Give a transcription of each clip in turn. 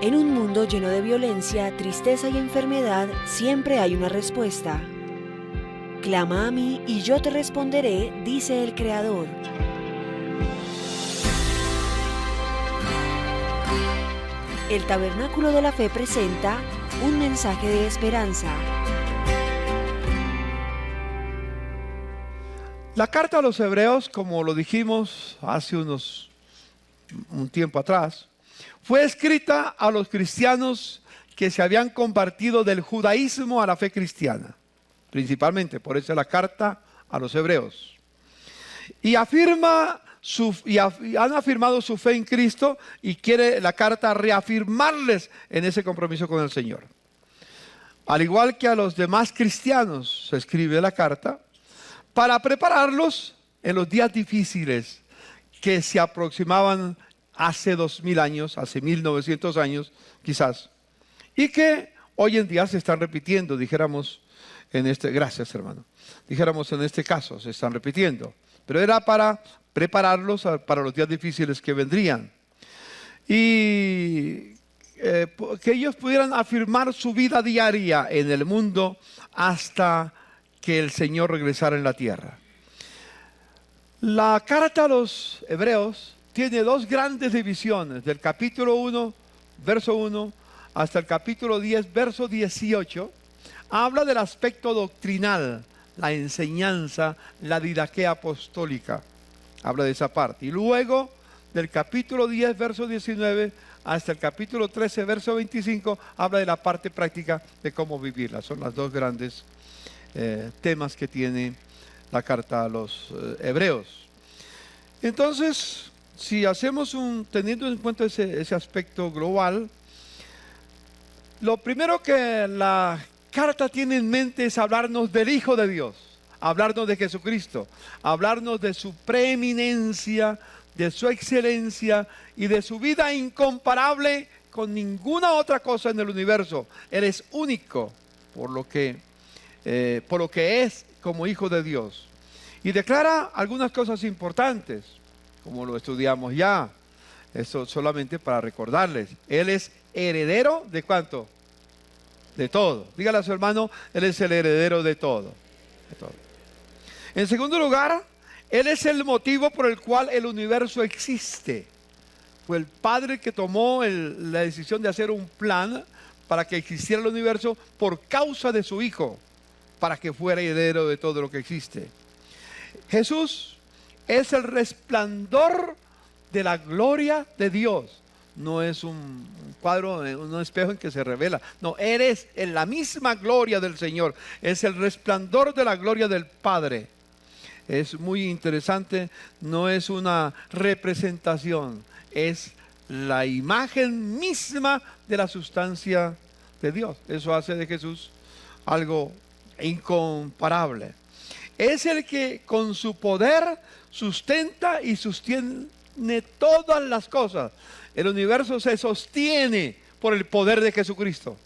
En un mundo lleno de violencia, tristeza y enfermedad, siempre hay una respuesta. Clama a mí y yo te responderé, dice el Creador. El Tabernáculo de la Fe presenta un mensaje de esperanza. La carta a los Hebreos, como lo dijimos hace un tiempo atrás, fue escrita a los cristianos que se habían convertido del judaísmo a la fe cristiana, principalmente, por eso es la carta a los Hebreos. Y han afirmado su fe en Cristo y quiere la carta reafirmarles en ese compromiso con el Señor. Al igual que a los demás cristianos se escribe la carta para prepararlos en los días difíciles que se aproximaban hace 2000 años, hace 1900 años quizás, y que hoy en día se están repitiendo, dijéramos gracias hermano, dijéramos en este caso, se están repitiendo, pero era para prepararlos para los días difíciles que vendrían, y que ellos pudieran afirmar su vida diaria en el mundo hasta que el Señor regresara en la tierra. La carta a los Hebreos tiene dos grandes divisiones, del capítulo 1, verso 1, hasta el capítulo 10, verso 18, habla del aspecto doctrinal, la enseñanza, la didaquea apostólica, habla de esa parte. Y luego, del capítulo 10, verso 19, hasta el capítulo 13, verso 25, habla de la parte práctica de cómo vivirla. Son las dos grandes temas que tiene la carta a los Hebreos. Entonces, si hacemos teniendo en cuenta ese aspecto global, lo primero que la carta tiene en mente es hablarnos del Hijo de Dios, hablarnos de Jesucristo, hablarnos de su preeminencia, de su excelencia y de su vida incomparable con ninguna otra cosa en el universo. Él es único por lo que es como Hijo de Dios. Y declara algunas cosas importantes, como lo estudiamos ya. Eso solamente para recordarles. Él es heredero de ¿cuánto? De todo. Dígale a su hermano, Él es el heredero de todo. De todo. En segundo lugar, Él es el motivo por el cual el universo existe. Fue el Padre que tomó la decisión de hacer un plan para que existiera el universo por causa de su Hijo, para que fuera heredero de todo lo que existe. Jesús es el resplandor de la gloria de Dios. No es un cuadro, un espejo en que se revela. No, eres en la misma gloria del Señor. Es el resplandor de la gloria del Padre. Es muy interesante. No es una representación. Es la imagen misma de la sustancia de Dios. Eso hace de Jesús algo incomparable. Es el que con su poder sustenta y sostiene todas las cosas. El universo se sostiene por el poder de Jesucristo.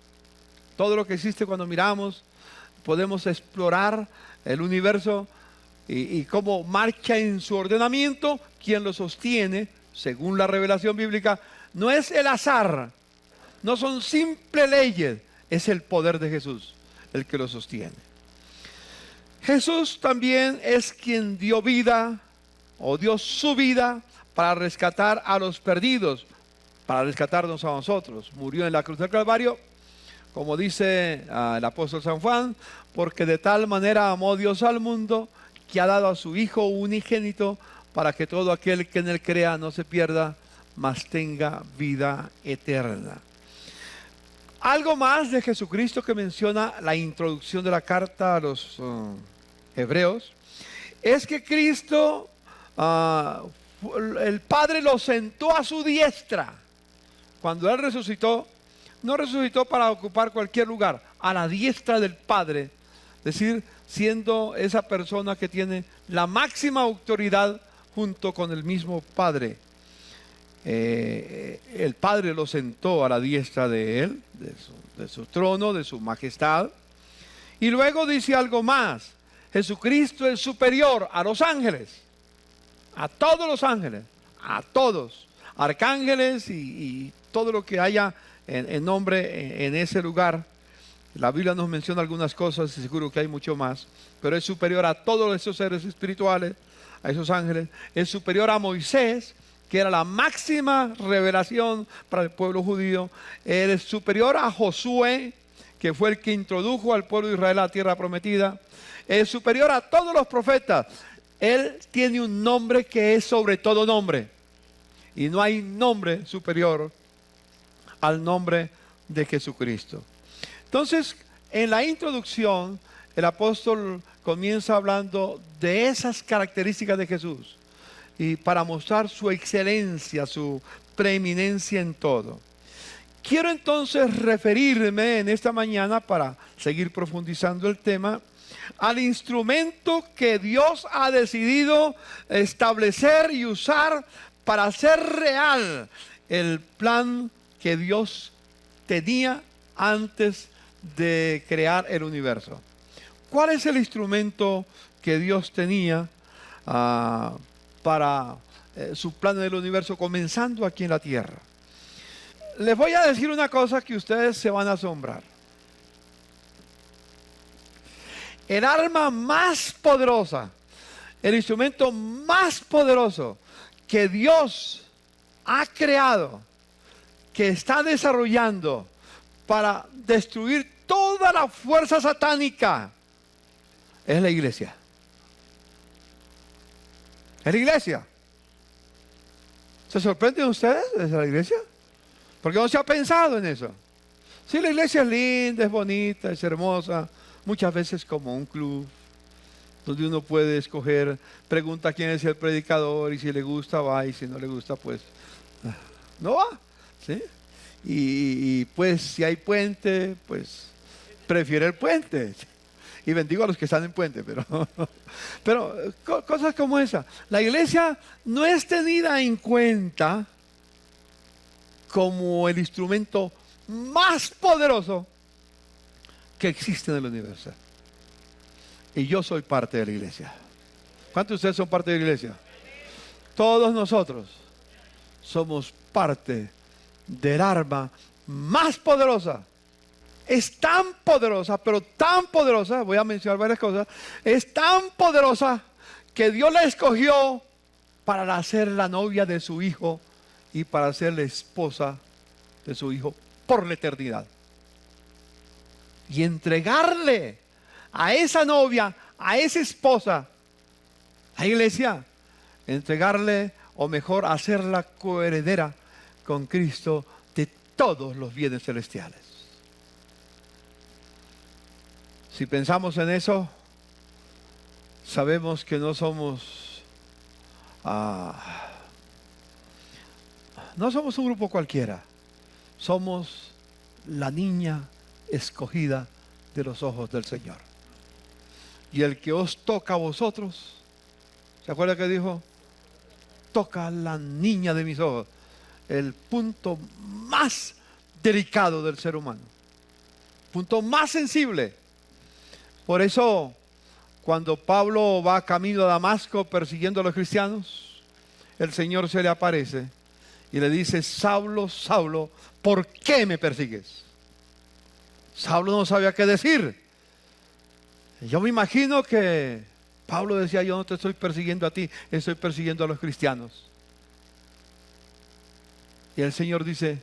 Todo lo que existe, cuando miramos, podemos explorar el universo y cómo marcha en su ordenamiento. Quien lo sostiene, según la revelación bíblica, no es el azar, no son simples leyes, es el poder de Jesús el que lo sostiene. Jesús también es quien dio vida, o dio su vida, para rescatar a los perdidos, para rescatarnos a nosotros. Murió en la cruz del Calvario, como dice el apóstol San Juan, porque de tal manera amó Dios al mundo, que ha dado a su Hijo unigénito, para que todo aquel que en él crea no se pierda, mas tenga vida eterna. Algo más de Jesucristo que menciona la introducción de la carta a los Hebreos, es que Cristo, el Padre lo sentó a su diestra. Cuando Él resucitó, no resucitó para ocupar cualquier lugar, a la diestra del Padre, es decir, siendo esa persona que tiene la máxima autoridad junto con el mismo Padre. El Padre lo sentó a la diestra de Él, de su trono, de su majestad. Y luego dice algo más: Jesucristo es superior a los ángeles, a todos los ángeles, a todos, arcángeles y todo lo que haya en nombre en ese lugar. La Biblia nos menciona algunas cosas y seguro que hay mucho más, pero es superior a todos esos seres espirituales, a esos ángeles. Es superior a Moisés, que era la máxima revelación para el pueblo judío. Es superior a Josué, que fue el que introdujo al pueblo de Israel a la tierra prometida. Es superior a todos los profetas. Él tiene un nombre que es sobre todo nombre, y no hay nombre superior al nombre de Jesucristo. Entonces, en la introducción, el apóstol comienza hablando de esas características de Jesús y para mostrar su excelencia, su preeminencia en todo. Quiero entonces referirme en esta mañana, para seguir profundizando el tema, al instrumento que Dios ha decidido establecer y usar para hacer real el plan que Dios tenía antes de crear el universo. ¿Cuál es el instrumento que Dios tenía para su plan del universo, comenzando aquí en la tierra? Les voy a decir una cosa que ustedes se van a asombrar. El arma más poderosa, el instrumento más poderoso que Dios ha creado, que está desarrollando para destruir toda la fuerza satánica, es la iglesia. Es la iglesia. ¿Se sorprenden ustedes desde la iglesia? Porque no se ha pensado en eso. Sí, la iglesia es linda, es bonita, es hermosa, muchas veces como un club donde uno puede escoger, pregunta quién es el predicador y si le gusta va, y si no le gusta pues no va, ¿sí? Y pues si hay puente, pues prefiere el puente. Y bendigo a los que están en puente, pero cosas como esa. La iglesia no es tenida en cuenta como el instrumento más poderoso que existe en el universo. Y yo soy parte de la iglesia. ¿Cuántos de ustedes son parte de la iglesia? Todos nosotros somos parte del arma más poderosa. Es tan poderosa, pero tan poderosa, voy a mencionar varias cosas, es tan poderosa que Dios la escogió para ser la novia de su Hijo y para ser la esposa de su Hijo por la eternidad. Y entregarle a esa novia, a esa esposa, a la iglesia, entregarle, o mejor, hacerla coheredera con Cristo de todos los bienes celestiales. Si pensamos en eso, sabemos que no somos un grupo cualquiera. Somos la niña escogida de los ojos del Señor. Y el que os toca a vosotros, ¿se acuerda que dijo? Toca a la niña de mis ojos. El punto más delicado del ser humano. Punto más sensible. Por eso, cuando Pablo va camino a Damasco persiguiendo a los cristianos, el Señor se le aparece y le dice: Saulo, Saulo, ¿por qué me persigues? Saulo no sabía qué decir. Yo me imagino que Pablo decía: yo no te estoy persiguiendo a ti, estoy persiguiendo a los cristianos. Y el Señor dice: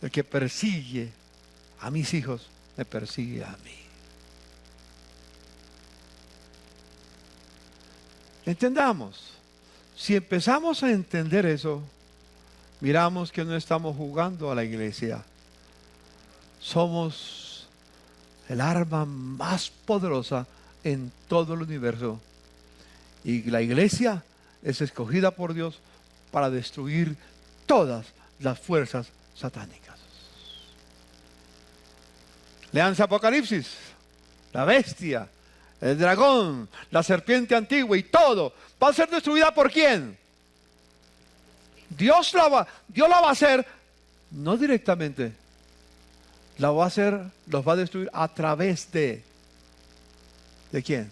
el que persigue a mis hijos, me persigue a mí. Entendamos, si empezamos a entender eso, miramos que no estamos jugando a la iglesia. Somos el arma más poderosa en todo el universo. Y la iglesia es escogida por Dios para destruir todas las fuerzas satánicas. Leanse Apocalipsis, la bestia, el dragón, la serpiente antigua y todo va a ser destruida ¿por quién? Dios la va a hacer, no directamente, los va a destruir a través ¿de quién?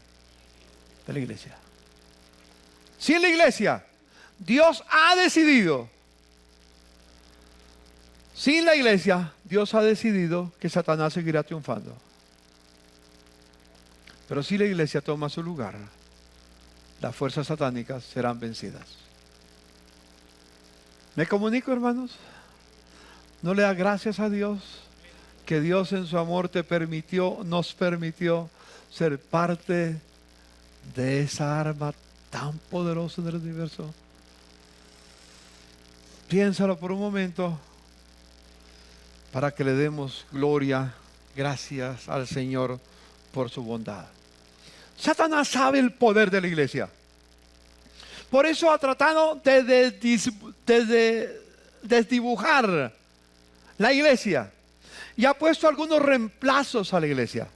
De la iglesia. Sin la iglesia, Dios ha decidido Sin la iglesia, Dios ha decidido que Satanás seguirá triunfando. Pero si la iglesia toma su lugar, las fuerzas satánicas serán vencidas. ¿Me comunico, hermanos? ¿No le da gracias a Dios que Dios en su amor nos permitió ser parte de esa arma tan poderosa del universo? Piénsalo por un momento para que le demos gloria, gracias al Señor por su bondad. Satanás sabe el poder de la iglesia. Por eso ha tratado de desdibujar la iglesia y ha puesto algunos reemplazos a la iglesia.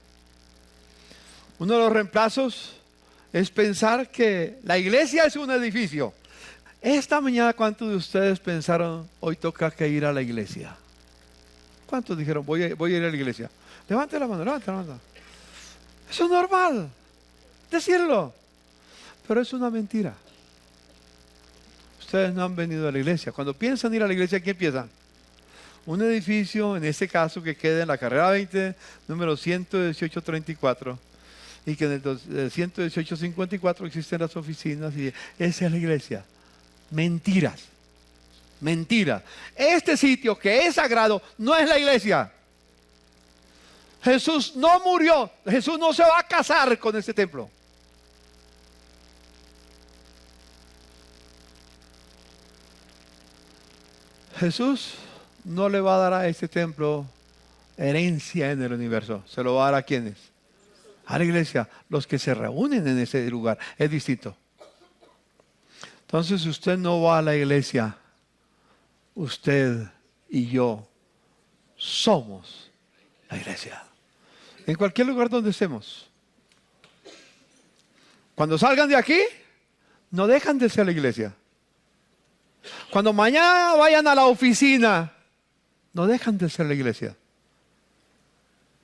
Uno de los reemplazos es pensar que la iglesia es un edificio. Esta mañana, ¿cuántos de ustedes pensaron, hoy toca que ir a la iglesia? ¿Cuántos dijeron, voy a ir a la iglesia? Levante la mano, levante la mano. Eso es normal decirlo, pero es una mentira. Ustedes no han venido a la iglesia. Cuando piensan ir a la iglesia, ¿qué piensan? Un edificio, en este caso, que queda en la carrera 20, número 11834, y que en el 11854 existen las oficinas, y esa es la iglesia. Mentiras. Mentira. Este sitio que es sagrado no es la iglesia. Jesús no murió. Jesús no se va a casar con este templo. Jesús no le va a dar a este templo herencia en el universo. Se lo va a dar a quienes. A la iglesia. Los que se reúnen en ese lugar. Es distinto. Entonces, si usted no va a la iglesia, usted y yo somos la iglesia. En cualquier lugar donde estemos. Cuando salgan de aquí, no dejan de ser la iglesia. Cuando mañana vayan a la oficina, no dejan de ser la iglesia.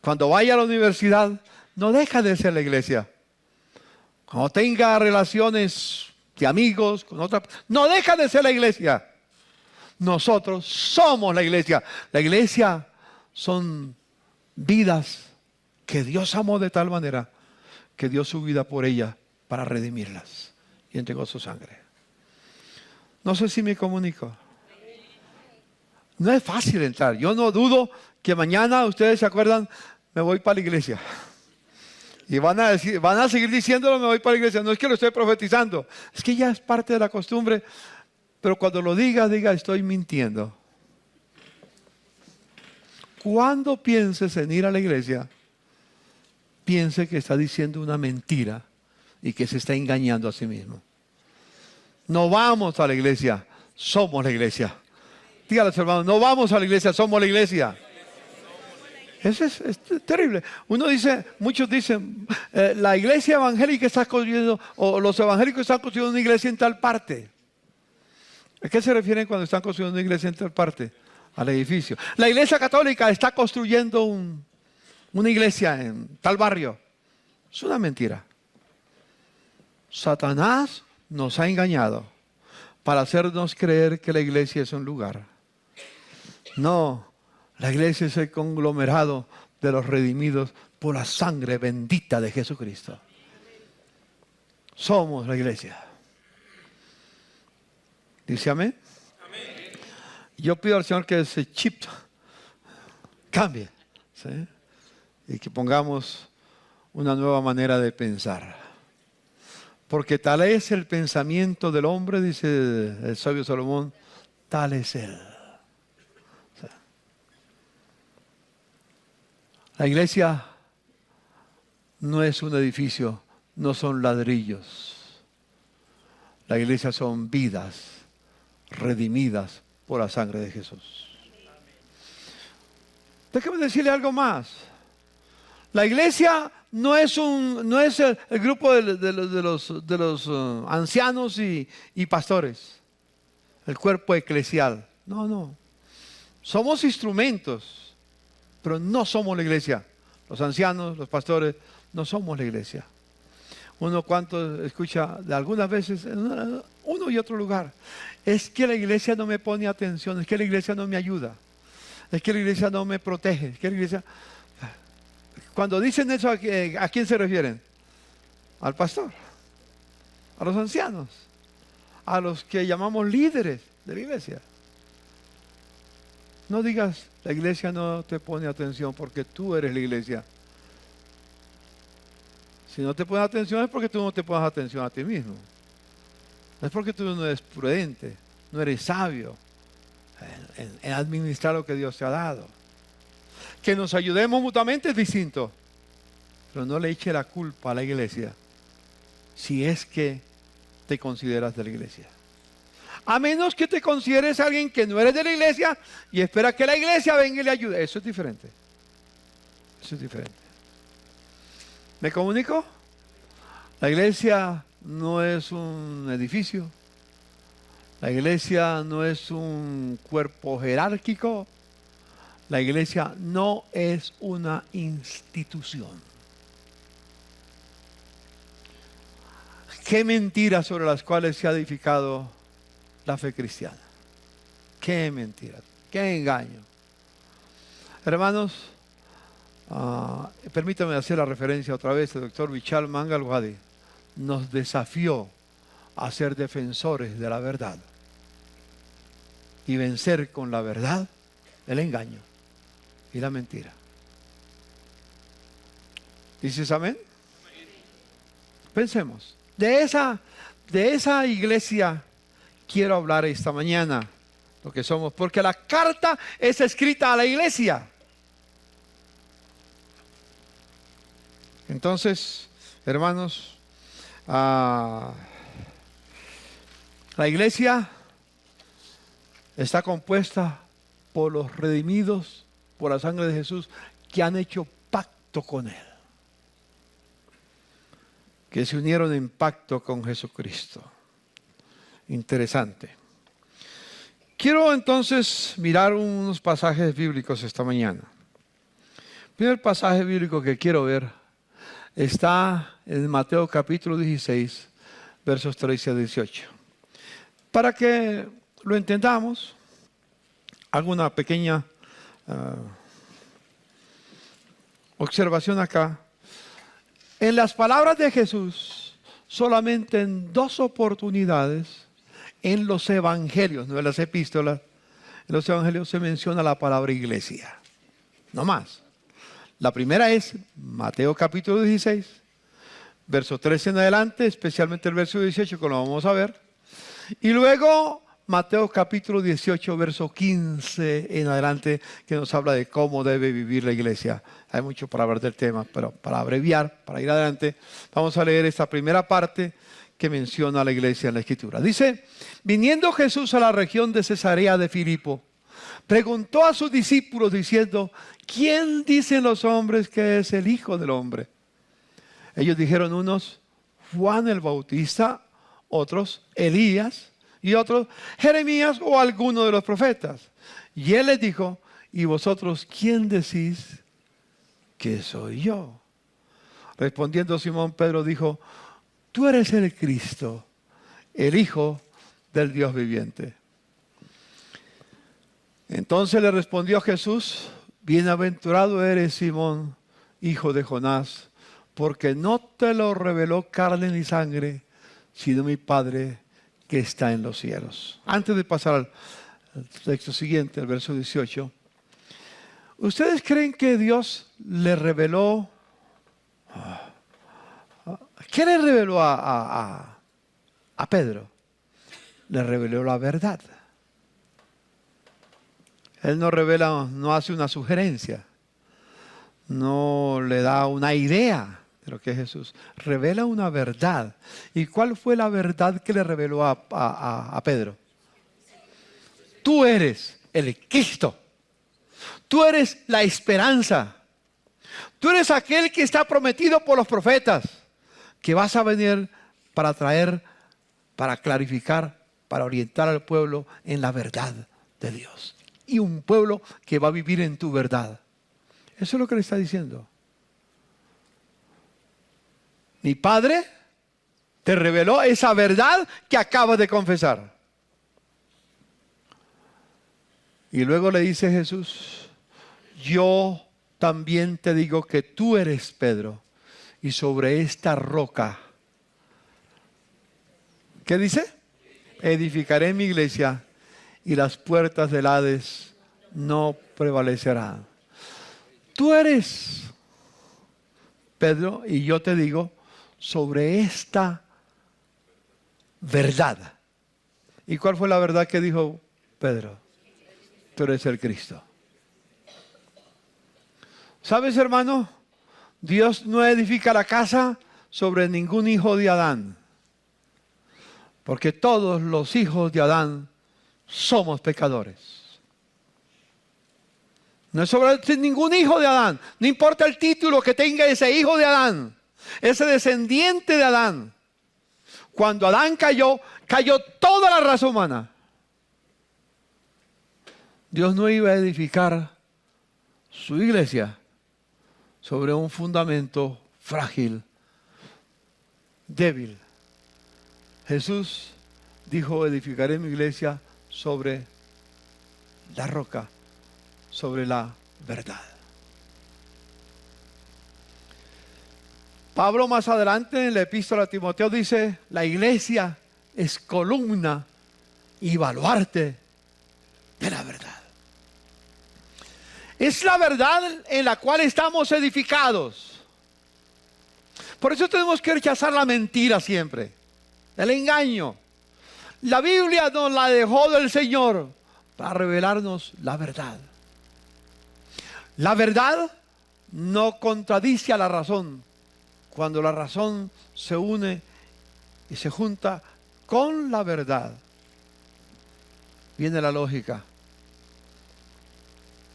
Cuando vaya a la universidad, no deja de ser la iglesia. Cuando tenga relaciones de amigos con otra, no deja de ser la iglesia. Nosotros somos la iglesia. La iglesia son vidas que Dios amó de tal manera que dio su vida por ella para redimirlas y entregó su sangre. No sé si me comunico. No es fácil entrar. Yo no dudo que mañana ustedes se acuerdan, me voy para la iglesia. Y van a seguir diciéndolo, me voy para la iglesia. No es que lo estoy profetizando, es que ya es parte de la costumbre. Pero cuando lo diga, estoy mintiendo. Cuando pienses en ir a la iglesia, piense que está diciendo una mentira y que se está engañando a sí mismo. No vamos a la iglesia, somos la iglesia. Dígale a los hermanos, no vamos a la iglesia, somos la iglesia. Eso es terrible. Muchos dicen, la iglesia evangélica está construyendo, o los evangélicos están construyendo una iglesia en tal parte. ¿A qué se refieren cuando están construyendo una iglesia en tal parte? Al edificio. La iglesia católica está construyendo una iglesia en tal barrio. Es una mentira. Satanás nos ha engañado para hacernos creer que la iglesia es un lugar. No, la iglesia es el conglomerado de los redimidos por la sangre bendita de Jesucristo. Somos la iglesia. ¿Dice amén? Amén. Yo pido al Señor que ese chip cambie, ¿sí? Y que pongamos una nueva manera de pensar. Porque tal es el pensamiento del hombre, dice el sabio Salomón, tal es él. O sea, la iglesia no es un edificio, no son ladrillos. La iglesia son vidas redimidas por la sangre de Jesús. Déjeme decirle algo más. La iglesia no es el grupo de los ancianos y pastores, el cuerpo eclesial. No. Somos instrumentos, pero no somos la iglesia. Los ancianos, los pastores, no somos la iglesia. Uno cuanto escucha de algunas veces en uno y otro lugar. Es que la iglesia no me pone atención, es que la iglesia no me ayuda. Es que la iglesia no me protege. Es que la iglesia... Cuando dicen eso, ¿a quién se refieren? Al pastor, a los ancianos, a los que llamamos líderes de la iglesia. No digas, la iglesia no te pone atención porque tú eres la iglesia. Si no te pones atención es porque tú no te pones atención a ti mismo. No es porque tú no eres prudente, no eres sabio en administrar lo que Dios te ha dado. Que nos ayudemos mutuamente es distinto, pero no le eche la culpa a la iglesia si es que te consideras de la iglesia. A menos que te consideres alguien que no eres de la iglesia y espera que la iglesia venga y le ayude. Eso es diferente. Eso es diferente. ¿Me comunico? La iglesia no es un edificio. La iglesia no es un cuerpo jerárquico. La iglesia no es una institución. Qué mentiras sobre las cuales se ha edificado la fe cristiana. Qué mentiras, qué engaño. Hermanos, permítame hacer la referencia otra vez. El doctor Vishal Mangal Wadi nos desafió a ser defensores de la verdad y vencer con la verdad el engaño y la mentira. ¿Dices amén? Pensemos. De esa iglesia quiero hablar esta mañana, lo que somos, porque la carta es escrita a la iglesia. Entonces, hermanos, la iglesia está compuesta por los redimidos por la sangre de Jesús que han hecho pacto con Él, que se unieron en pacto con Jesucristo. Interesante. Quiero entonces mirar unos pasajes bíblicos esta mañana. El primer pasaje bíblico que quiero ver está en Mateo capítulo 16, versos 13 a 18. Para que lo entendamos, hago una pequeña observación acá. En las palabras de Jesús, solamente en 2 oportunidades en los evangelios, no en las epístolas, en los evangelios se menciona la palabra iglesia. No más. La primera es Mateo capítulo 16, verso 13 en adelante, especialmente el verso 18, que lo vamos a ver. Y luego Mateo capítulo 18, verso 15 en adelante, que nos habla de cómo debe vivir la iglesia. Hay mucho para hablar del tema, pero para abreviar, para ir adelante, vamos a leer esta primera parte que menciona a la iglesia en la Escritura. Dice, viniendo Jesús a la región de Cesarea de Filipo, preguntó a sus discípulos diciendo, ¿quién dicen los hombres que es el Hijo del Hombre? Ellos dijeron unos, Juan el Bautista, otros, Elías, y otros, Jeremías o alguno de los profetas. Y él les dijo, ¿y vosotros quién decís que soy yo? Respondiendo Simón Pedro dijo, tú eres el Cristo, el Hijo del Dios viviente. Entonces le respondió Jesús, bienaventurado eres Simón, hijo de Jonás, porque no te lo reveló carne ni sangre, sino mi Padre que está en los cielos. Antes de pasar al texto siguiente, el verso 18, ¿ustedes creen que Dios le reveló? ¿Qué le reveló a Pedro? Le reveló la verdad. Él no revela, no hace una sugerencia, no le da una idea de lo que es Jesús. Revela una verdad. ¿Y cuál fue la verdad que le reveló a Pedro? Tú eres el Cristo. Tú eres la esperanza. Tú eres aquel que está prometido por los profetas, que vas a venir para traer, para clarificar, para orientar al pueblo en la verdad de Dios. Y un pueblo que va a vivir en tu verdad. Eso es lo que le está diciendo. Mi Padre te reveló esa verdad que acabas de confesar. Y luego le dice Jesús, yo también te digo que tú eres Pedro, y sobre esta roca, ¿qué dice? Edificaré mi iglesia, y las puertas del Hades no prevalecerán. Tú eres Pedro, y yo te digo, sobre esta verdad. ¿Y cuál fue la verdad que dijo Pedro? Tú eres el Cristo. ¿Sabes, hermano? Dios no edifica la casa sobre ningún hijo de Adán, porque todos los hijos de Adán somos pecadores. No es sobre ningún hijo de Adán, no importa el título que tenga ese hijo de Adán, ese descendiente de Adán. Cuando Adán cayó, cayó toda la raza humana. Dios no iba a edificar su iglesia sobre un fundamento frágil, débil. Jesús dijo, edificaré mi iglesia sobre la roca, sobre la verdad. Pablo más adelante en la epístola a Timoteo dice, la iglesia es columna y baluarte de la verdad. Es la verdad en la cual estamos edificados. Por eso tenemos que rechazar la mentira siempre, el engaño. La Biblia nos la dejó del Señor para revelarnos la verdad. La verdad no contradice a la razón. Cuando la razón se une y se junta con la verdad, viene la lógica.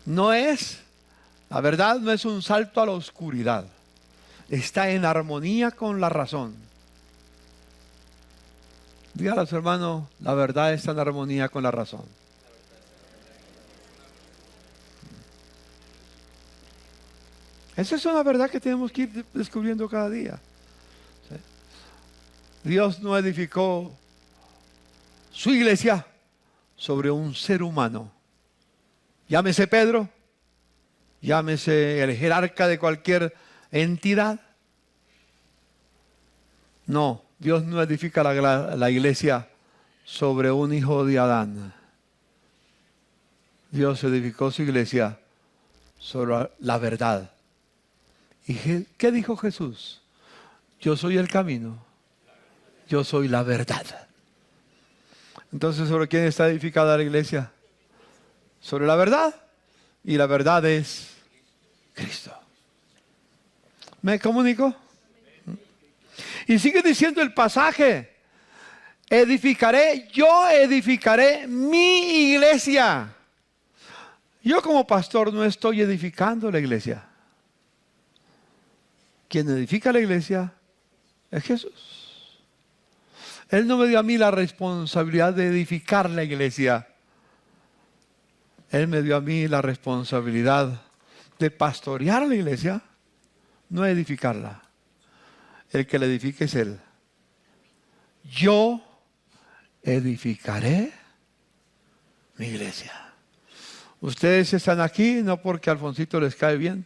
La verdad no es un salto a la oscuridad. Está en armonía con la razón. Dígale a su hermano, la verdad está en armonía con la razón. Esa es una verdad que tenemos que ir descubriendo cada día. ¿Sí? Dios no edificó su iglesia sobre un ser humano. Llámese Pedro, llámese el jerarca de cualquier entidad. No, Dios no edifica la iglesia sobre un hijo de Adán. Dios edificó su iglesia sobre la verdad. ¿Y qué dijo Jesús? Yo soy el camino, yo soy la verdad. Entonces, ¿sobre quién está edificada la iglesia? Sobre la verdad, y la verdad es Cristo. ¿Me comunico? Y sigue diciendo el pasaje, yo edificaré mi iglesia. Yo como pastor no estoy edificando la iglesia. Quien edifica la iglesia es Jesús. Él no me dio a mí la responsabilidad de edificar la iglesia. Él me dio a mí la responsabilidad de pastorear la iglesia, no edificarla. El que la edifique es Él. Yo edificaré mi iglesia. Ustedes están aquí no porque Alfonsito les cae bien,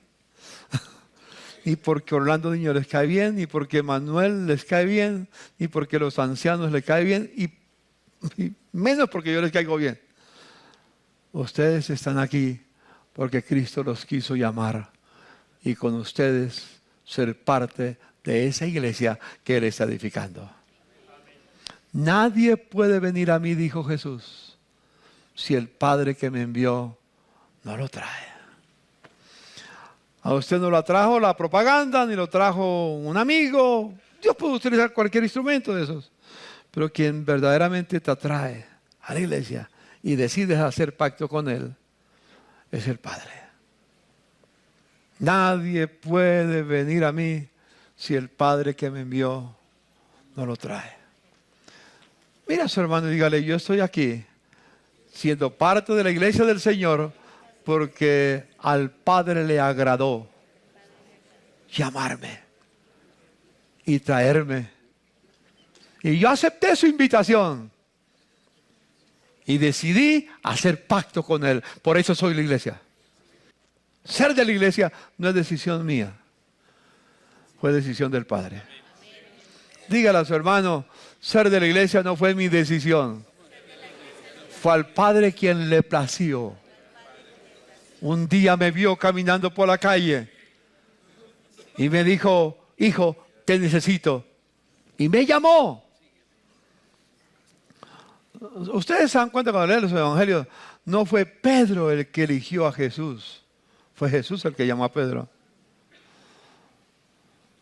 ni porque Orlando Niño les cae bien, ni porque Manuel les cae bien, ni porque los ancianos les cae bien, y menos porque yo les caigo bien. Ustedes están aquí porque Cristo los quiso llamar y con ustedes ser parte de esa iglesia que Él está edificando. Nadie puede venir a mí, dijo Jesús, si el Padre que me envió no lo trae. A usted no lo trajo la propaganda, ni lo trajo un amigo. Dios puede utilizar cualquier instrumento de esos. Pero quien verdaderamente te atrae a la iglesia y decides hacer pacto con Él, es el Padre. Nadie puede venir a mí si el Padre que me envió no lo trae. Mira a su hermano y dígale, yo estoy aquí siendo parte de la iglesia del Señor porque al Padre le agradó llamarme y traerme. Y yo acepté su invitación. Y decidí hacer pacto con Él. Por eso soy la iglesia. Ser de la iglesia no es decisión mía, fue decisión del Padre. Dígale a su hermano, ser de la iglesia no fue mi decisión, fue al Padre quien le plació. Un día me vio caminando por la calle y me dijo, hijo, te necesito. Y me llamó. Ustedes se dan cuenta cuando leen los evangelios, no fue Pedro el que eligió a Jesús, fue Jesús el que llamó a Pedro.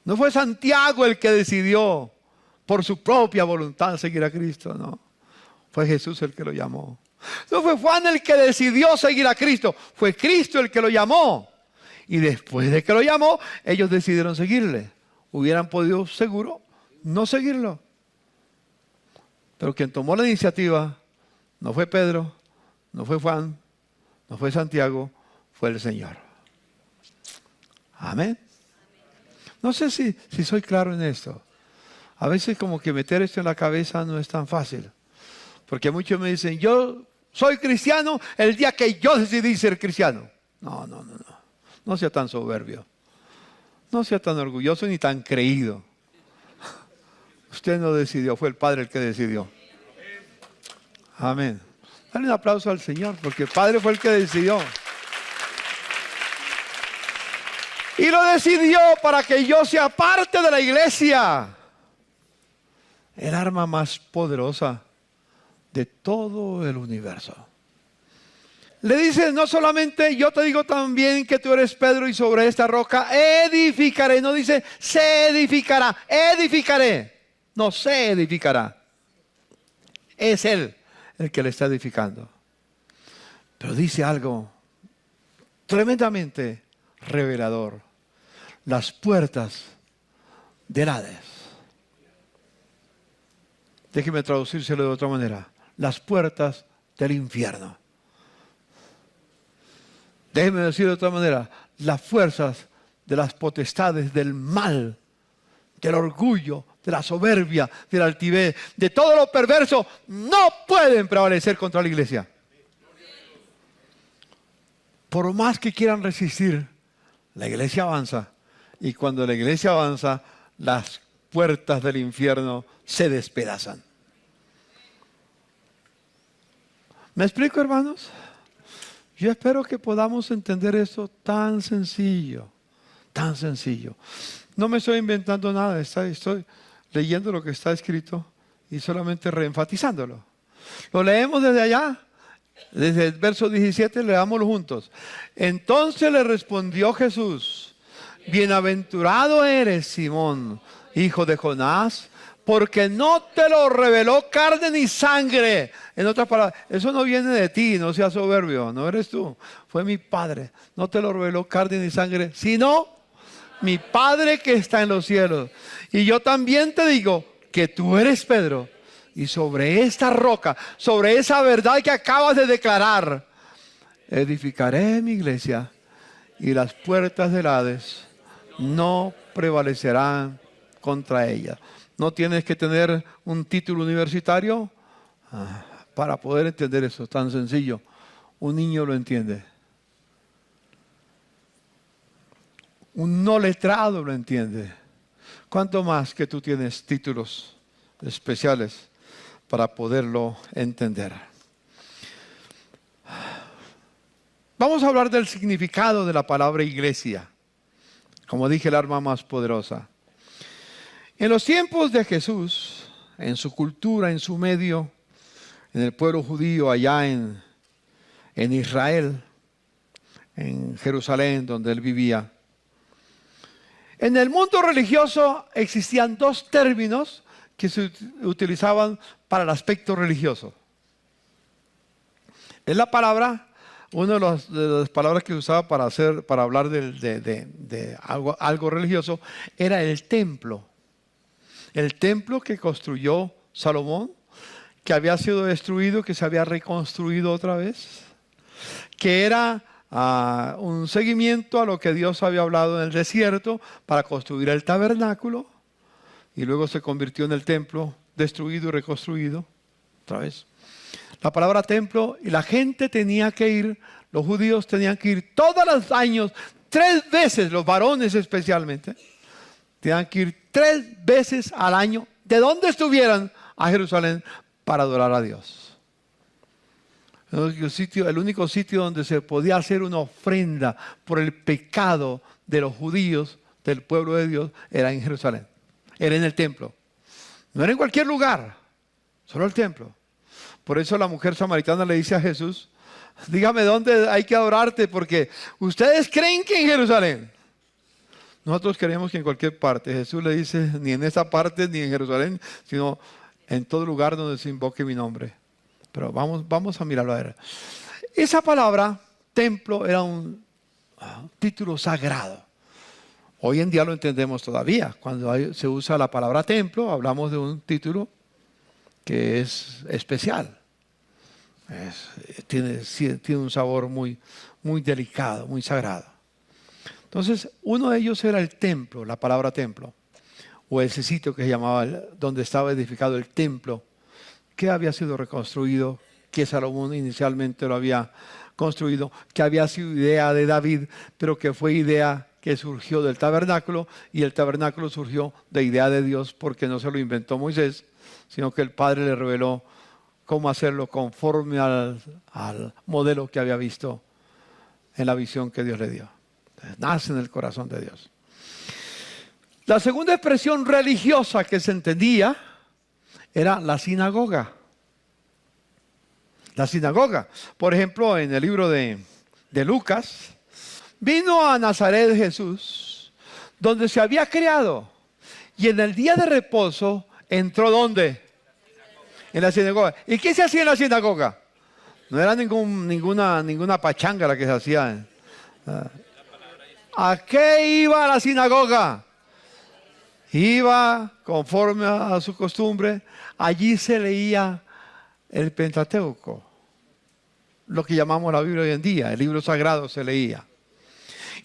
No fue Santiago el que decidió por su propia voluntad seguir a Cristo, no. Fue Jesús el que lo llamó. No fue Juan el que decidió seguir a Cristo, fue Cristo el que lo llamó. Y después de que lo llamó, ellos decidieron seguirle. Hubieran podido, seguro, no seguirlo. Pero quien tomó la iniciativa no fue Pedro, no fue Juan, no fue Santiago, fue el Señor. Amén. No sé si soy claro en esto. A veces como que meter esto en la cabeza no es tan fácil. Porque muchos me dicen, yo soy cristiano el día que yo decidí ser cristiano. No. No sea tan soberbio. No sea tan orgulloso ni tan creído. Usted no decidió, fue el Padre el que decidió. Amén. Dale un aplauso al Señor, porque el Padre fue el que decidió. Y lo decidió para que yo sea parte de la iglesia. El arma más poderosa de todo el universo. Le dice, no solamente yo te digo también que tú eres Pedro y sobre esta roca edificaré. No dice, se edificará, edificaré. No, se edificará. Es Él el que le está edificando. Pero dice algo tremendamente revelador. Las puertas del Hades. Déjeme traducírselo de otra manera. Las puertas del infierno. Déjeme decir de otra manera. Las fuerzas de las potestades del mal, del orgullo, de la soberbia, de la altivez, de todo lo perverso, no pueden prevalecer contra la iglesia. Por más que quieran resistir, la iglesia avanza. Y cuando la iglesia avanza, las puertas del infierno se despedazan. ¿Me explico, hermanos? Yo espero que podamos entender esto tan sencillo, tan sencillo. No me estoy inventando nada, estoy leyendo lo que está escrito y solamente reenfatizándolo. Lo leemos desde allá, desde el verso 17, leámoslo juntos. Entonces le respondió Jesús, bienaventurado eres, Simón, hijo de Jonás, porque no te lo reveló carne ni sangre. En otras palabras, eso no viene de ti, no seas soberbio, no eres tú, fue mi Padre. No te lo reveló carne ni sangre, sino mi Padre que está en los cielos. Y yo también te digo que tú eres Pedro, y sobre esta roca, sobre esa verdad que acabas de declarar, edificaré mi iglesia, y las puertas del Hades no prevalecerán contra ella. No tienes que tener un título universitario para poder entender eso, es tan sencillo. Un niño lo entiende. Un no letrado lo entiende. ¿Cuánto más que tú tienes títulos especiales para poderlo entender? Vamos a hablar del significado de la palabra iglesia. Como dije, el arma más poderosa. En los tiempos de Jesús, en su cultura, en su medio, en el pueblo judío allá en Israel, en Jerusalén, donde él vivía. En el mundo religioso existían dos términos que se utilizaban para el aspecto religioso. Es la palabra, una de las palabras que se usaba para hablar de algo religioso, era el templo. El templo que construyó Salomón, que había sido destruido, que se había reconstruido otra vez, que era un seguimiento a lo que Dios había hablado en el desierto para construir el tabernáculo, y luego se convirtió en el templo destruido y reconstruido otra vez. La palabra templo, y la gente tenía que ir, los judíos tenían que ir todos los años, 3 veces, los varones especialmente, tenían que ir 3 veces al año, de donde estuvieran, a Jerusalén para adorar a Dios. El único sitio donde se podía hacer una ofrenda por el pecado de los judíos, del pueblo de Dios, era en Jerusalén. Era en el templo. No era en cualquier lugar, solo el templo. Por eso la mujer samaritana le dice a Jesús, dígame dónde hay que adorarte, porque ustedes creen que en Jerusalén. Nosotros creemos que en cualquier parte. Jesús le dice, ni en esa parte, ni en Jerusalén, sino en todo lugar donde se invoque mi nombre. Pero vamos a mirarlo a ver. Esa palabra, templo, era un título sagrado. Hoy en día lo entendemos todavía. Cuando se usa la palabra templo, hablamos de un título que es especial. Tiene un sabor muy, muy delicado, muy sagrado. Entonces, uno de ellos era el templo, la palabra templo, o ese sitio que se llamaba, donde estaba edificado el templo, que había sido reconstruido, que Salomón inicialmente lo había construido, que había sido idea de David, pero que fue idea que surgió del tabernáculo, y el tabernáculo surgió de idea de Dios, porque no se lo inventó Moisés, sino que el Padre le reveló cómo hacerlo conforme al modelo que había visto en la visión que Dios le dio. Nace en el corazón de Dios. La segunda expresión religiosa que se entendía era la sinagoga. La sinagoga. Por ejemplo, en el libro de Lucas, vino a Nazaret Jesús, donde se había criado, y en el día de reposo entró ¿dónde? En la sinagoga. ¿Y qué se hacía en la sinagoga? No era ninguna pachanga la que se hacía. ¿A qué iba a la sinagoga? Iba conforme a su costumbre. Allí se leía el Pentateuco, lo que llamamos la Biblia hoy en día. El libro sagrado se leía.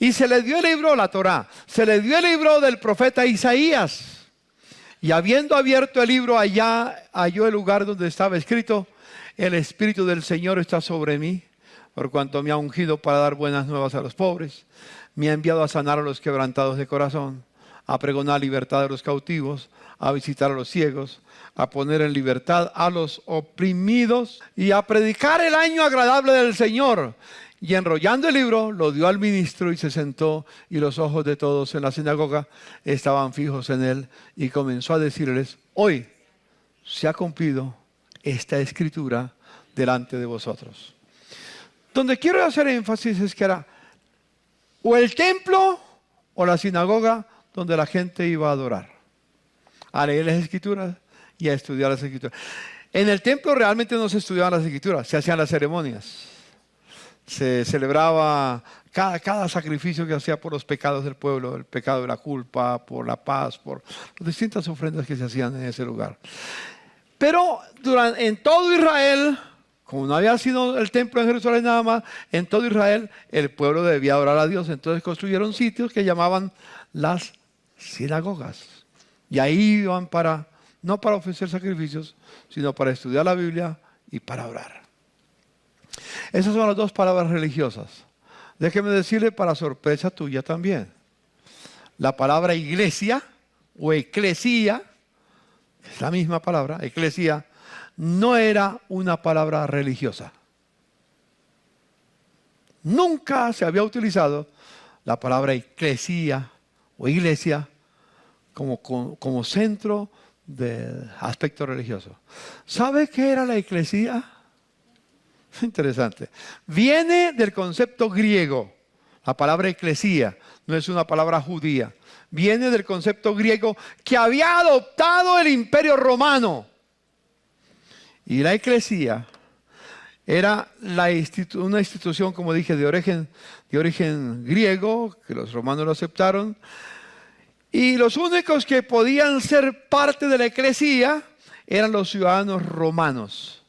Y se le dio el libro, la Torá. Se le dio el libro del profeta Isaías. Y habiendo abierto el libro, allá halló el lugar donde estaba escrito: el Espíritu del Señor está sobre mí, por cuanto me ha ungido para dar buenas nuevas a los pobres. Me ha enviado a sanar a los quebrantados de corazón, a pregonar libertad a los cautivos, a visitar a los ciegos, a poner en libertad a los oprimidos y a predicar el año agradable del Señor. Y enrollando el libro, lo dio al ministro y se sentó, y los ojos de todos en la sinagoga estaban fijos en él, y comenzó a decirles: hoy se ha cumplido esta escritura delante de vosotros. Donde quiero hacer énfasis es que era o el templo o la sinagoga donde la gente iba a adorar, a leer las escrituras y a estudiar las escrituras. En el templo realmente no se estudiaban las escrituras, se hacían las ceremonias. Se celebraba cada sacrificio que hacía por los pecados del pueblo, el pecado de la culpa, por la paz, por las distintas ofrendas que se hacían en ese lugar. Pero en todo Israel, como no había sido el templo en Jerusalén nada más, en todo Israel el pueblo debía adorar a Dios. Entonces construyeron sitios que llamaban las sinagogas. Y ahí iban no para ofrecer sacrificios, sino para estudiar la Biblia y para orar. Esas son las dos palabras religiosas. Déjeme decirle, para sorpresa tuya también, la palabra iglesia o eclesía, es la misma palabra, eclesía, no era una palabra religiosa. Nunca se había utilizado la palabra eclesía o iglesia como centro de aspecto religioso. ¿Sabe qué era la eclesía? Interesante. Viene del concepto griego. La palabra eclesía no es una palabra judía. Viene del concepto griego que había adoptado el Imperio Romano. Y la eclesía era una institución, como dije, de origen griego, que los romanos lo aceptaron. Y los únicos que podían ser parte de la eclesía eran los ciudadanos romanos.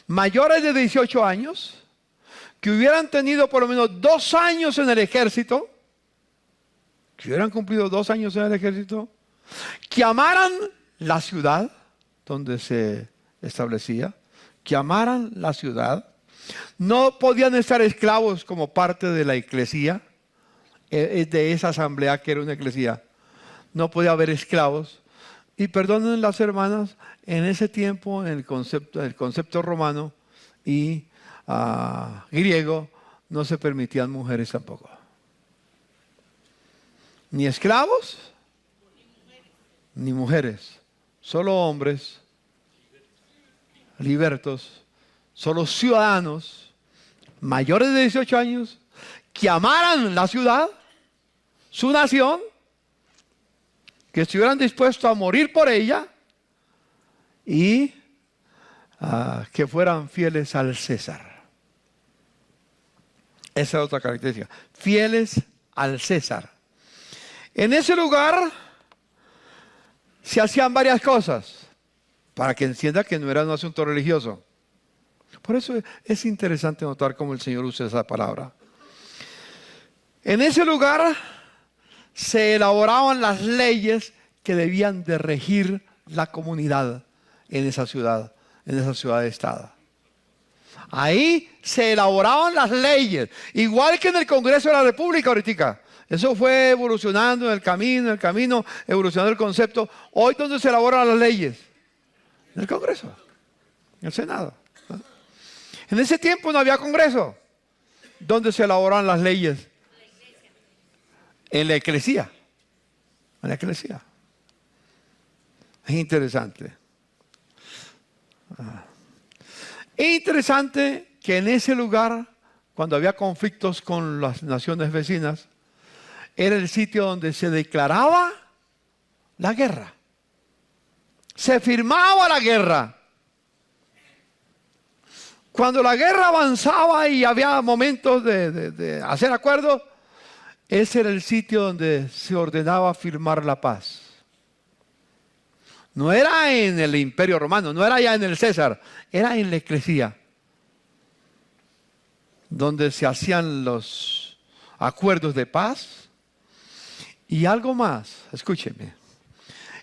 Mayores de 18 años, que hubieran tenido por lo menos 2 años en el ejército, que hubieran cumplido 2 años en el ejército, que amaran la ciudad donde se establecía, que amaran la ciudad. No podían estar esclavos como parte de la iglesia, de esa asamblea que era una iglesia. No podía haber esclavos. Y perdonen las hermanas, en ese tiempo, en el concepto romano y griego, no se permitían mujeres tampoco. Ni esclavos, ni mujeres. Solo hombres, libertos, solo ciudadanos, mayores de 18 años, que amaran la ciudad, su nación, que estuvieran dispuestos a morir por ella y que fueran fieles al César. Esa es otra característica. Fieles al César. En ese lugar se hacían varias cosas para que entienda que no era un asunto religioso. Por eso es interesante notar cómo el Señor usa esa palabra. En ese lugar se elaboraban las leyes que debían de regir la comunidad en esa ciudad-estado. Ahí se elaboraban las leyes, igual que en el Congreso de la República ahorita. Eso fue evolucionando en el camino, evolucionando el concepto. Hoy, ¿dónde se elaboran las leyes? En el Congreso, en el Senado. En ese tiempo no había Congreso. ¿Dónde se elaboran las leyes? En la Iglesia. En la Iglesia. Es interesante. Es interesante que en ese lugar, cuando había conflictos con las naciones vecinas, era el sitio donde se declaraba la guerra. Se firmaba la guerra. Cuando la guerra avanzaba y había momentos de hacer acuerdos, ese era el sitio donde se ordenaba firmar la paz. No era en el Imperio Romano, no era ya en el César, era en la Iglesia, donde se hacían los acuerdos de paz. Y algo más, escúcheme,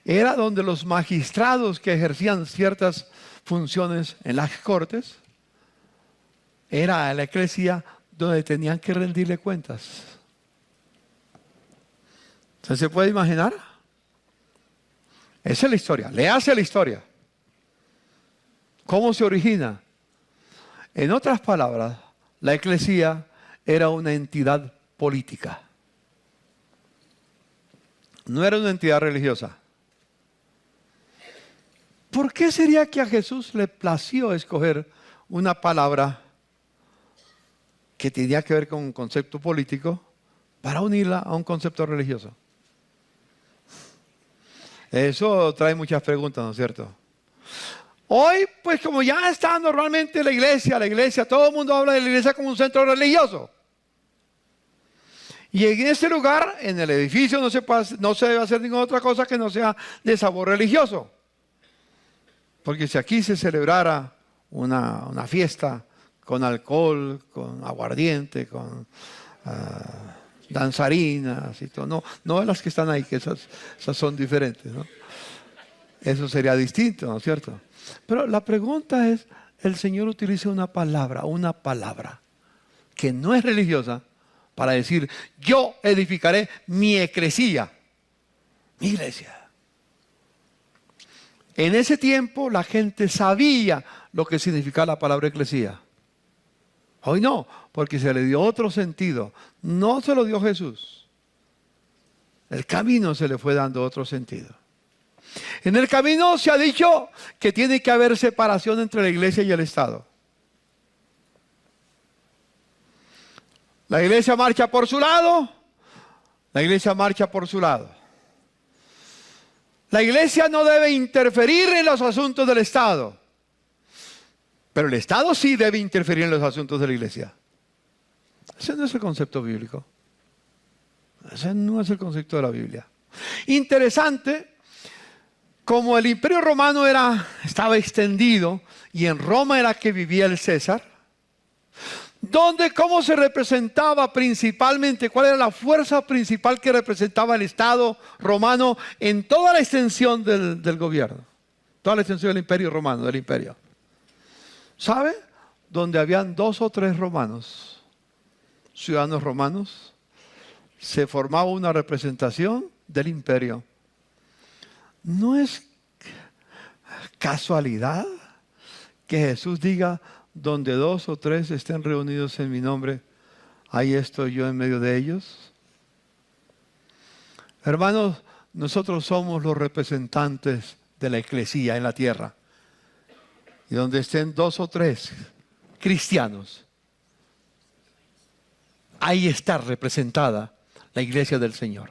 era donde los magistrados que ejercían ciertas funciones en las cortes, era la Iglesia donde tenían que rendirle cuentas. ¿Usted se puede imaginar? Esa es la historia. Léase la historia. ¿Cómo se origina? En otras palabras, la Iglesia era una entidad política. No era una entidad religiosa. ¿Por qué sería que a Jesús le plació escoger una palabra que tenía que ver con un concepto político para unirla a un concepto religioso? Eso trae muchas preguntas, ¿no es cierto? Hoy, pues como ya está normalmente la iglesia, todo el mundo habla de la iglesia como un centro religioso. Y en ese lugar, en el edificio, no se debe hacer ninguna otra cosa que no sea de sabor religioso. Porque si aquí se celebrara una fiesta con alcohol, con aguardiente, con danzarinas y todo, no las que están ahí, que esas son diferentes, ¿no? Eso sería distinto, ¿no es cierto? Pero la pregunta es, el Señor utiliza una palabra que no es religiosa para decir, yo edificaré mi eclesía, mi iglesia. En ese tiempo la gente sabía lo que significaba la palabra eclesía. Hoy no, porque se le dio otro sentido. No se lo dio Jesús. El camino se le fue dando otro sentido. En el camino se ha dicho que tiene que haber separación entre la iglesia y el Estado. La iglesia marcha por su lado, la iglesia marcha por su lado. La iglesia no debe interferir en los asuntos del Estado, pero el Estado sí debe interferir en los asuntos de la iglesia. Ese no es el concepto bíblico. Ese no es el concepto de la Biblia. Interesante, como el Imperio Romano estaba extendido y en Roma era que vivía el César, donde cómo se representaba principalmente, cuál era la fuerza principal que representaba el Estado romano en toda la extensión del gobierno, toda la extensión del Imperio Romano, del imperio. ¿Sabe? Donde habían 2 o 3 romanos, ciudadanos romanos, se formaba una representación del imperio. No es casualidad que Jesús diga, donde 2 o 3 estén reunidos en mi nombre, ahí estoy yo en medio de ellos. Hermanos, nosotros somos los representantes de la iglesia en la tierra. Y donde estén 2 o 3 cristianos, ahí está representada la iglesia del Señor.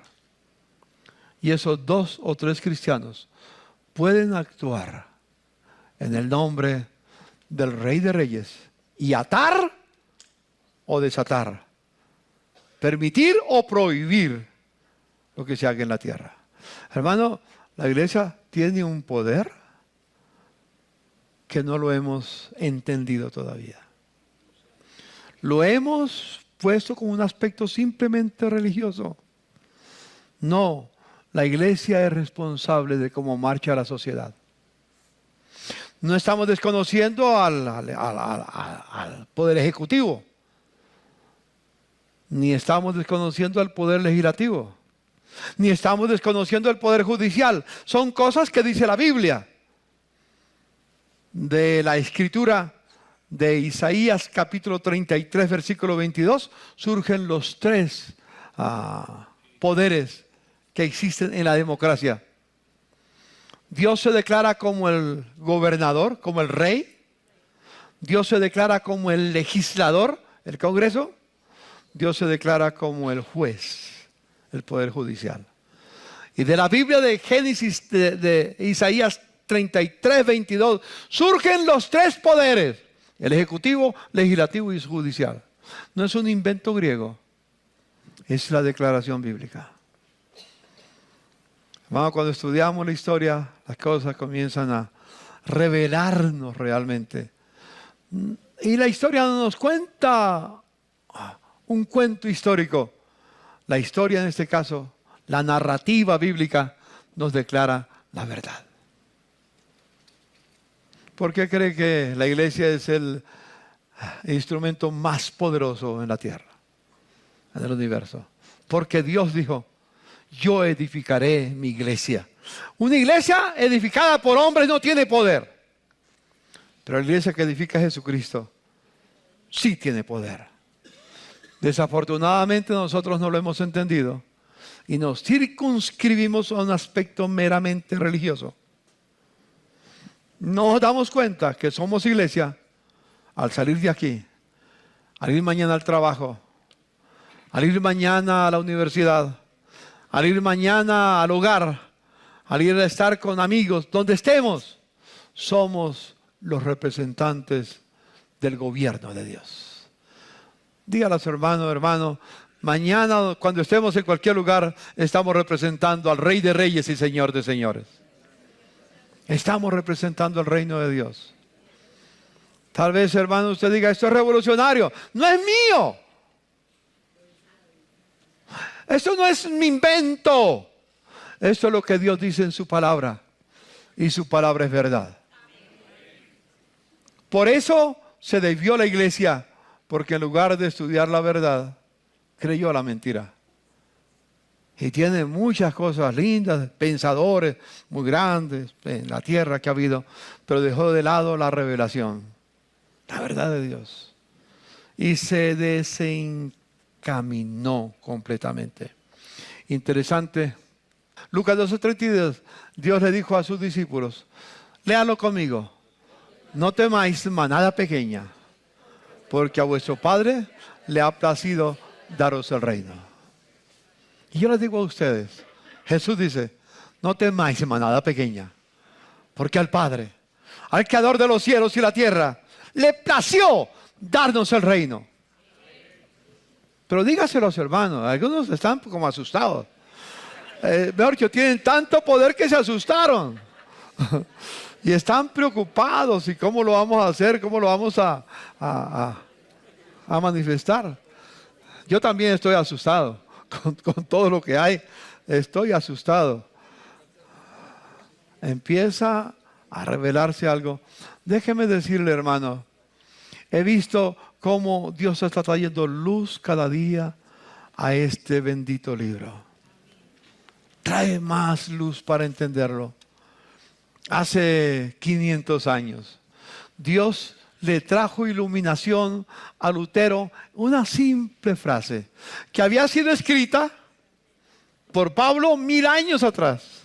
Y esos 2 o 3 cristianos pueden actuar en el nombre del Rey de Reyes y atar o desatar, permitir o prohibir lo que se haga en la tierra. Hermano, la iglesia tiene un poder que no lo hemos entendido todavía. Lo hemos puesto como un aspecto simplemente religioso. No, la iglesia es responsable de cómo marcha la sociedad. No estamos desconociendo al poder ejecutivo, ni estamos desconociendo al poder legislativo, ni estamos desconociendo el poder judicial. Son cosas que dice la Biblia. De la escritura de Isaías capítulo 33 versículo 22 surgen los 3 poderes que existen en la democracia. Dios se declara como el gobernador, como el rey. Dios se declara como el legislador, el Congreso. Dios se declara como el juez, el poder judicial. Y de la Biblia de Génesis, de Isaías 33, 22, surgen los 3 poderes: el ejecutivo, legislativo y judicial. No es un invento griego, es la declaración bíblica. Hermano, cuando estudiamos la historia, las cosas comienzan a revelarnos realmente. Y la historia no nos cuenta un cuento histórico. La historia, en este caso, la narrativa bíblica, nos declara la verdad. ¿Por qué cree que la iglesia es el instrumento más poderoso en la tierra, en el universo? Porque Dios dijo, yo edificaré mi iglesia. Una iglesia edificada por hombres no tiene poder. Pero la iglesia que edifica a Jesucristo sí tiene poder. Desafortunadamente nosotros no lo hemos entendido y nos circunscribimos a un aspecto meramente religioso. Nos damos cuenta que somos iglesia al salir de aquí, al ir mañana al trabajo, al ir mañana a la universidad, al ir mañana al hogar, al ir a estar con amigos, donde estemos, somos los representantes del gobierno de Dios. Dígale a su hermano, mañana cuando estemos en cualquier lugar, estamos representando al Rey de Reyes y Señor de Señores. Estamos representando el reino de Dios. Tal vez, hermano, usted diga, esto es revolucionario. No es mío. Esto no es mi invento. Esto es lo que Dios dice en su palabra. Y su palabra es verdad. Por eso se desvió la iglesia. Porque en lugar de estudiar la verdad, creyó la mentira. Y tiene muchas cosas lindas, pensadores muy grandes en la tierra que ha habido, pero dejó de lado la revelación, la verdad de Dios. Y se desencaminó completamente. Interesante. Lucas 12:32, Dios le dijo a sus discípulos, léalo conmigo, no temáis manada pequeña, porque a vuestro Padre le ha placido daros el reino. Y yo les digo a ustedes, Jesús dice, no temáis manada pequeña, porque al Padre, al Creador de los cielos y la tierra, le plació darnos el reino. Pero dígaselo a su hermano, algunos están como asustados. Mejor que tienen tanto poder que se asustaron. Y están preocupados, ¿y cómo lo vamos a hacer? ¿Cómo lo vamos a manifestar? Yo también estoy asustado. Con todo lo que hay, estoy asustado. Empieza a revelarse algo. Déjeme decirle, hermano, he visto cómo Dios está trayendo luz cada día a este bendito libro. Trae más luz para entenderlo. Hace 500 años, Dios le trajo iluminación a Lutero una simple frase que había sido escrita por Pablo 1000 años atrás.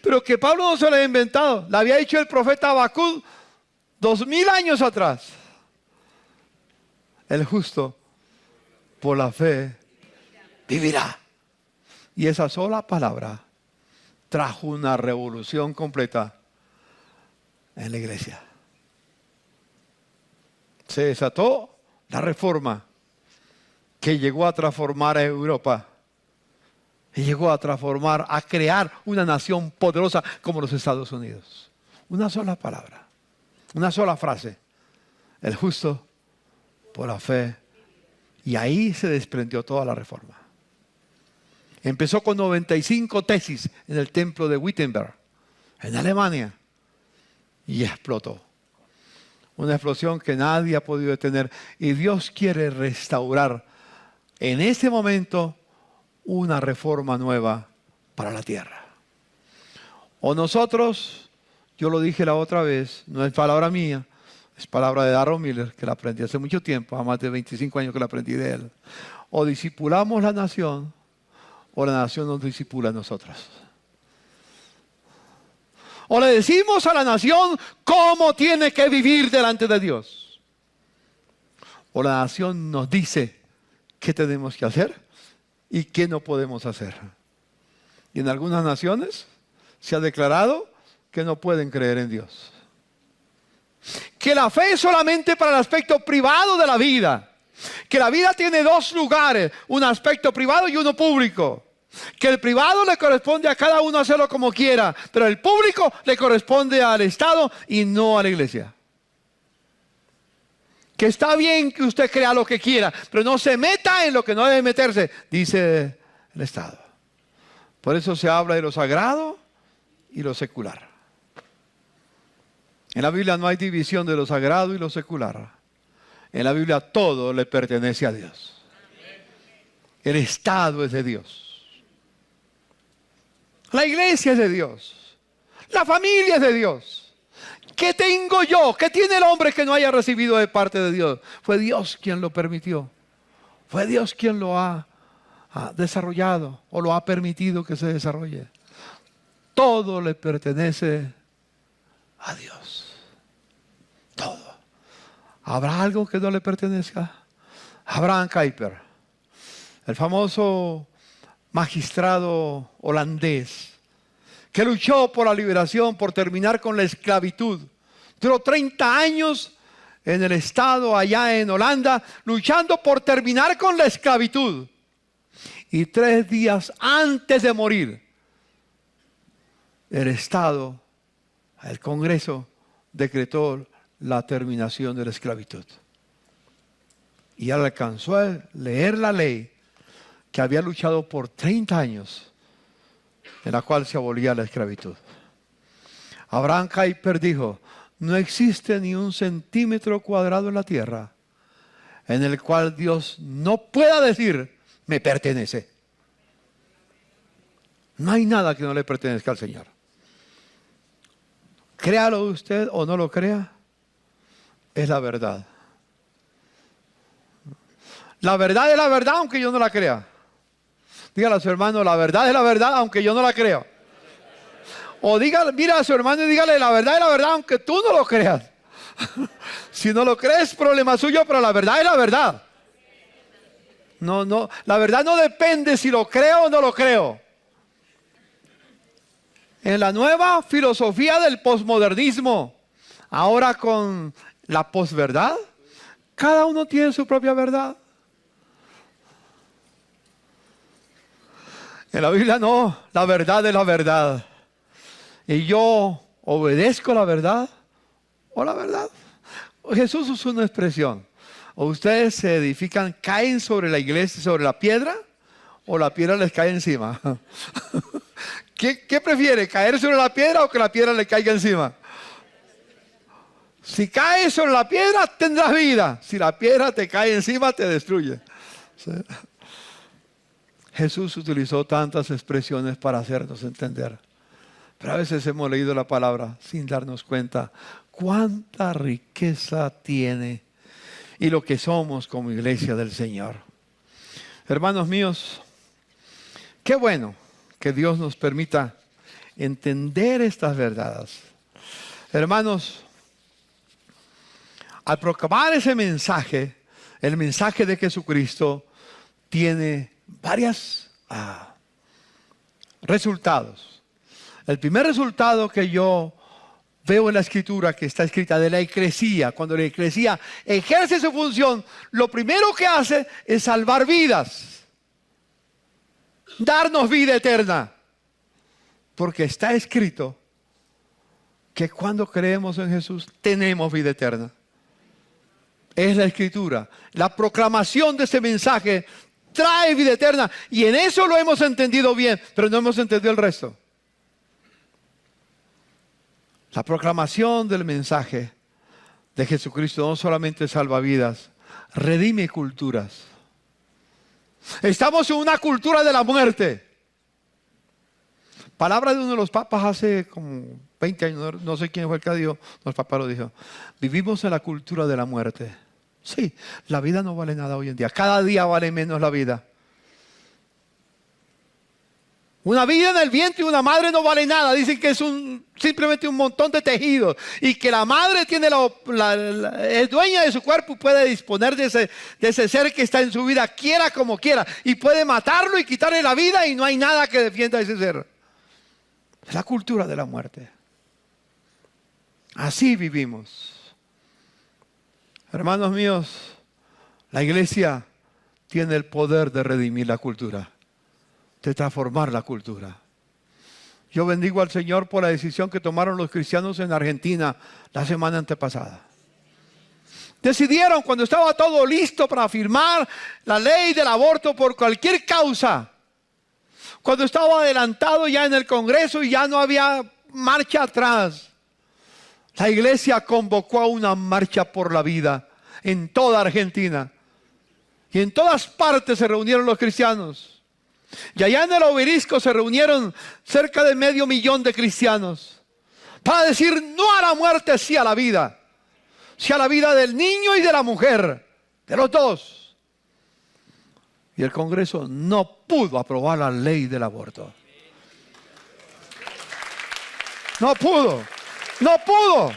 Pero que Pablo no se la había inventado, la había dicho el profeta Habacuc 2000 años atrás. El justo por la fe vivirá. Y esa sola palabra trajo una revolución completa en la iglesia. Se desató la reforma que llegó a transformar a Europa. Y llegó a transformar, a crear una nación poderosa como los Estados Unidos. Una sola palabra, una sola frase. El justo por la fe. Y ahí se desprendió toda la reforma. Empezó con 95 tesis en el templo de Wittenberg, en Alemania. Y explotó. Una explosión que nadie ha podido detener. Y Dios quiere restaurar en este momento una reforma nueva para la tierra. O nosotros, yo lo dije la otra vez, no es palabra mía, es palabra de Darrell Miller, que la aprendí hace mucho tiempo, a más de 25 años que la aprendí de él. O discipulamos la nación, o la nación nos discipula a nosotros. O le decimos a la nación cómo tiene que vivir delante de Dios. O la nación nos dice qué tenemos que hacer y qué no podemos hacer. Y en algunas naciones se ha declarado que no pueden creer en Dios. Que la fe es solamente para el aspecto privado de la vida. Que la vida tiene dos lugares, un aspecto privado y uno público. Que el privado le corresponde a cada uno hacerlo como quiera, pero el público le corresponde al Estado y no a la iglesia. Que está bien que usted crea lo que quiera, pero no se meta en lo que no debe meterse, dice el Estado. Por eso se habla de lo sagrado y lo secular. En la Biblia no hay división de lo sagrado y lo secular. En la Biblia todo le pertenece a Dios. El Estado es de Dios. La iglesia es de Dios. La familia es de Dios. ¿Qué tengo yo? ¿Qué tiene el hombre que no haya recibido de parte de Dios? Fue Dios quien lo permitió. Fue Dios quien lo ha desarrollado o lo ha permitido que se desarrolle. Todo le pertenece a Dios. Todo. ¿Habrá algo que no le pertenezca? Abraham Kuyper, el famoso magistrado holandés que luchó por la liberación, por terminar con la esclavitud. Duró 30 años en el estado allá en Holanda, luchando por terminar con la esclavitud. Y 3 días antes de morir, el estado, el Congreso, decretó la terminación de la esclavitud. Y él alcanzó a leer la ley que había luchado por 30 años, en la cual se abolía la esclavitud. Abraham Kuyper dijo: no existe ni un centímetro cuadrado en la tierra en el cual Dios no pueda decir, me pertenece. No hay nada que no le pertenezca al Señor. Créalo usted o no lo crea, es la verdad. La verdad es la verdad aunque yo no la crea. Dígale a su hermano, la verdad es la verdad aunque yo no la creo. O dígale, mira a su hermano y dígale, la verdad es la verdad aunque tú no lo creas. Si no lo crees, problema suyo, pero la verdad es la verdad. No, la verdad no depende si lo creo o no lo creo. En la nueva filosofía del posmodernismo, ahora con la posverdad, cada uno tiene su propia verdad. En la Biblia no, la verdad es la verdad. Y yo obedezco la verdad o la verdad. Jesús usó una expresión. O ustedes se edifican, caen sobre la iglesia, sobre la piedra, o la piedra les cae encima. ¿Qué prefiere? ¿Caer sobre la piedra o que la piedra le caiga encima? Si caes sobre la piedra, tendrás vida. Si la piedra te cae encima, te destruye. ¿Sí? Jesús utilizó tantas expresiones para hacernos entender. Pero a veces hemos leído la palabra sin darnos cuenta cuánta riqueza tiene y lo que somos como iglesia del Señor. Hermanos míos, qué bueno que Dios nos permita entender estas verdades. Hermanos, al proclamar ese mensaje, el mensaje de Jesucristo tiene varios resultados. El primer resultado que yo veo en la escritura, que está escrita de la eclesía, cuando la eclesía ejerce su función, lo primero que hace es salvar vidas, darnos vida eterna, porque está escrito que cuando creemos en Jesús tenemos vida eterna. Es la escritura. La proclamación de ese mensaje trae vida eterna, y en eso lo hemos entendido bien, pero no hemos entendido el resto. La proclamación del mensaje de Jesucristo no solamente salva vidas, redime culturas. Estamos en una cultura de la muerte. Palabra de uno de los papas hace como 20 años, no sé quién fue el que dijo, el papa lo dijo. Vivimos en la cultura de la muerte. Sí, la vida no vale nada hoy en día. Cada día vale menos la vida. Una vida en el vientre de una madre no vale nada. Dicen que es simplemente un montón de tejidos. Y que la madre tiene es dueña de su cuerpo y puede disponer de ese ser que está en su vida, quiera como quiera. Y puede matarlo y quitarle la vida, y no hay nada que defienda a ese ser. Es la cultura de la muerte. Así vivimos. Hermanos míos, la iglesia tiene el poder de redimir la cultura, de transformar la cultura. Yo bendigo al Señor por la decisión que tomaron los cristianos en Argentina la semana antepasada. Decidieron, cuando estaba todo listo para firmar la ley del aborto por cualquier causa, cuando estaba adelantado ya en el Congreso y ya no había marcha atrás, la iglesia convocó a una marcha por la vida en toda Argentina. Y en todas partes se reunieron los cristianos. Y allá en el Obelisco se reunieron cerca de 500,000 de cristianos para decir no a la muerte, sí a la vida. Sí a la vida del niño y de la mujer, de los dos. Y el Congreso no pudo aprobar la ley del aborto. No pudo. No pudo.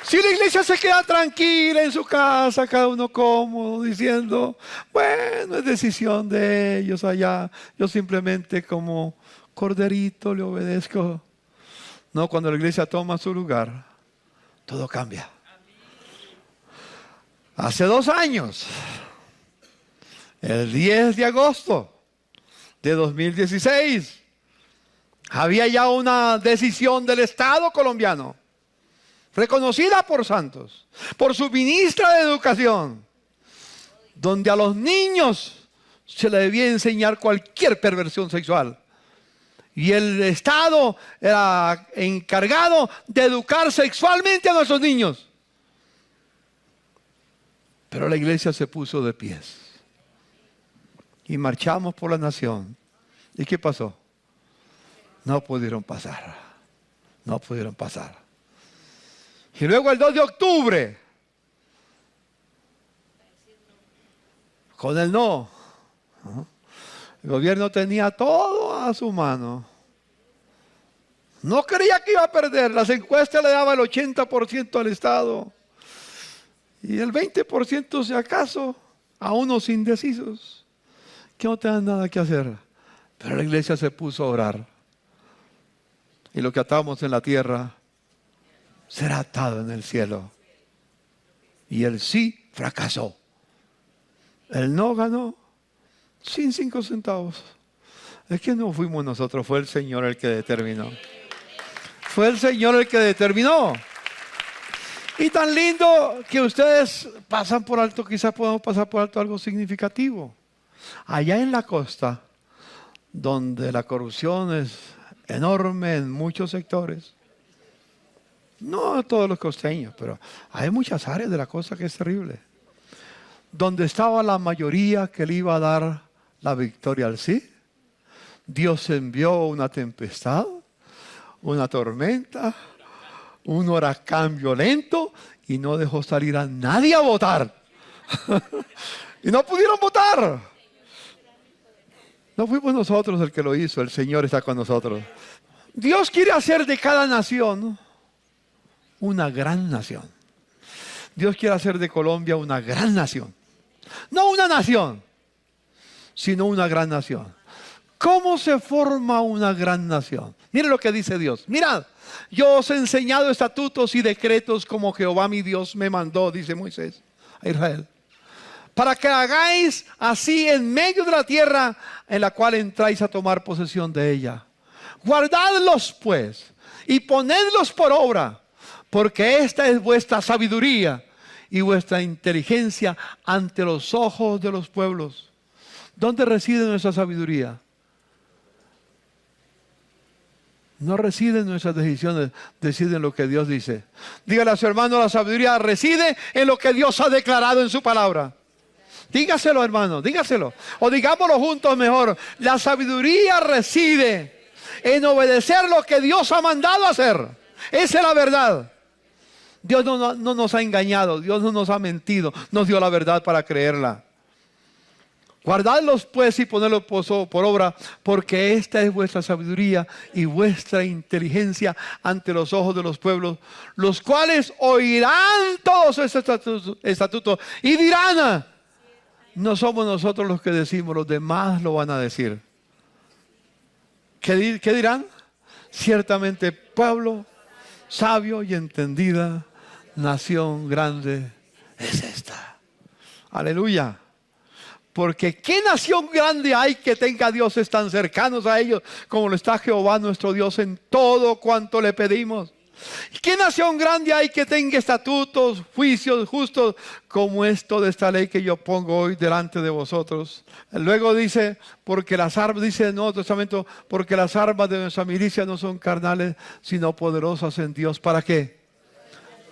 Si la iglesia se queda tranquila en su casa, cada uno cómodo, diciendo, bueno, es decisión de ellos allá, yo simplemente como corderito le obedezco. No, cuando la iglesia toma su lugar, todo cambia. Hace 2 años, el 10 de agosto de 2016, había ya una decisión del Estado colombiano, reconocida por Santos, por su ministra de Educación, donde a los niños se les debía enseñar cualquier perversión sexual. Y el Estado era encargado de educar sexualmente a nuestros niños. Pero la iglesia se puso de pies. Y marchamos por la nación. ¿Y qué pasó? No pudieron pasar. No pudieron pasar. Y luego el 2 de octubre, con el no, el gobierno tenía todo a su mano. No creía que iba a perder. Las encuestas le daban el 80% al Estado. Y el 20% si acaso a unos indecisos que no tenían nada que hacer. Pero la iglesia se puso a orar. Y lo que atamos en la tierra será atado en el cielo. Y el sí fracasó. El no ganó sin 5 centavos. Es que no fuimos nosotros, fue el Señor el que determinó. Fue el Señor el que determinó. Y tan lindo que ustedes pasan por alto, quizás podamos pasar por alto algo significativo. Allá en la costa, donde la corrupción es enorme en muchos sectores, No todos los costeños, pero hay muchas áreas de la costa que es terrible. Donde estaba la mayoría que le iba a dar la victoria al sí, Dios envió una tempestad, una tormenta, un huracán violento y no dejó salir a nadie a votar. Y no pudieron votar. No fuimos nosotros el que lo hizo, el Señor está con nosotros. Dios quiere hacer de cada nación una gran nación. Dios quiere hacer de Colombia una gran nación. No una nación, sino una gran nación. ¿Cómo se forma una gran nación? Mire lo que dice Dios. Mirad, yo os he enseñado estatutos y decretos como Jehová mi Dios me mandó, dice Moisés a Israel, para que hagáis así en medio de la tierra en la cual entráis a tomar posesión de ella. Guardadlos pues y ponedlos por obra, porque esta es vuestra sabiduría y vuestra inteligencia ante los ojos de los pueblos. ¿Dónde reside nuestra sabiduría? No reside en nuestras decisiones, reside en lo que Dios dice. Dígale a su hermano, la sabiduría reside en lo que Dios ha declarado en su palabra. Dígaselo, hermano, dígaselo. O digámoslo juntos mejor. La sabiduría reside en obedecer lo que Dios ha mandado hacer. Esa es la verdad. Dios no nos ha engañado, Dios no nos ha mentido, nos dio la verdad para creerla. Guardadlos pues y ponedlos por obra, porque esta es vuestra sabiduría y vuestra inteligencia ante los ojos de los pueblos, los cuales oirán todos estos estatutos y dirán, no somos nosotros los que decimos, los demás lo van a decir. ¿Qué dirán? Ciertamente pueblo sabio y entendida, nación grande es esta. Aleluya. Porque ¿qué nación grande hay que tenga dioses tan cercanos a ellos como lo está Jehová nuestro Dios en todo cuanto le pedimos? ¿Qué nación grande hay que tenga estatutos, juicios justos como esto de esta ley que yo pongo hoy delante de vosotros? Luego dice, porque las armas, dice en el Nuevo Testamento, porque las armas de nuestra milicia no son carnales, sino poderosas en Dios. ¿Para qué?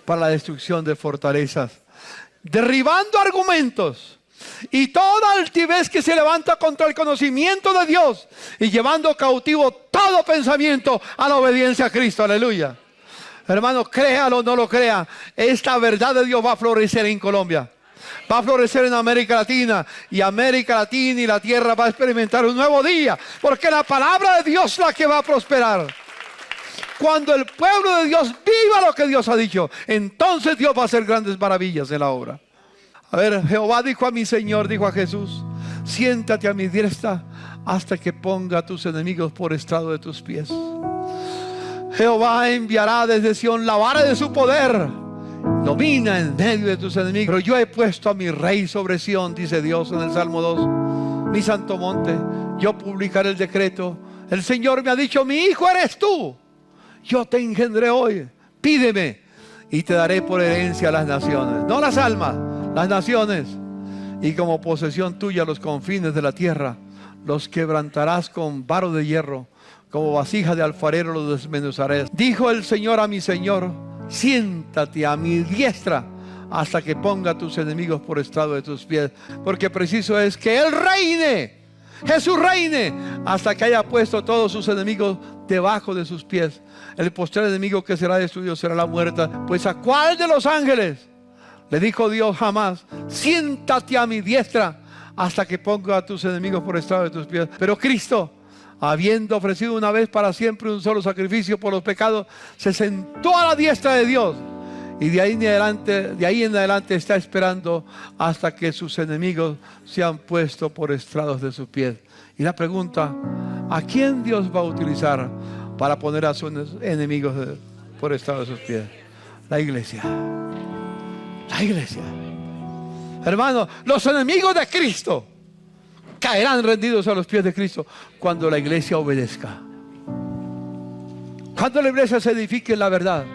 Para la destrucción de fortalezas. Derribando argumentos y toda altivez que se levanta contra el conocimiento de Dios y llevando cautivo todo pensamiento a la obediencia a Cristo. Aleluya. Hermano, créalo o no lo crea, esta verdad de Dios va a florecer en Colombia. Va a florecer en América Latina. Y América Latina y la tierra va a experimentar un nuevo día. Porque la palabra de Dios es la que va a prosperar. Cuando el pueblo de Dios viva lo que Dios ha dicho, entonces Dios va a hacer grandes maravillas en la obra. A ver, Jehová dijo a mi Señor, dijo a Jesús, siéntate a mi diestra hasta que ponga a tus enemigos por estrado de tus pies. Jehová enviará desde Sión la vara de su poder, domina en medio de tus enemigos. Pero yo he puesto a mi rey sobre Sión, dice Dios en el Salmo 2, mi santo monte. Yo publicaré el decreto. El Señor me ha dicho, mi hijo eres tú, yo te engendré hoy, pídeme y te daré por herencia a las naciones, no las almas, las naciones, y como posesión tuya los confines de la tierra. Los quebrantarás con varo de hierro, como vasija de alfarero los desmenuzaré. Dijo el Señor a mi Señor, siéntate a mi diestra hasta que ponga a tus enemigos por estrado de tus pies. Porque preciso es que Él reine, Jesús reine, hasta que haya puesto todos sus enemigos debajo de sus pies. El postrer enemigo que será destruido será la muerte. Pues ¿a cuál de los ángeles le dijo Dios jamás, siéntate a mi diestra hasta que ponga a tus enemigos por estrado de tus pies? Pero Cristo, habiendo ofrecido una vez para siempre un solo sacrificio por los pecados, se sentó a la diestra de Dios. Y de ahí en adelante está esperando hasta que sus enemigos sean puestos por estrados de sus pies. Y la pregunta, ¿a quién Dios va a utilizar para poner a sus enemigos por estrados de sus pies? La iglesia. La iglesia. Hermano, los enemigos de Cristo caerán rendidos a los pies de Cristo cuando la iglesia obedezca. Cuando la iglesia se edifique en la verdad.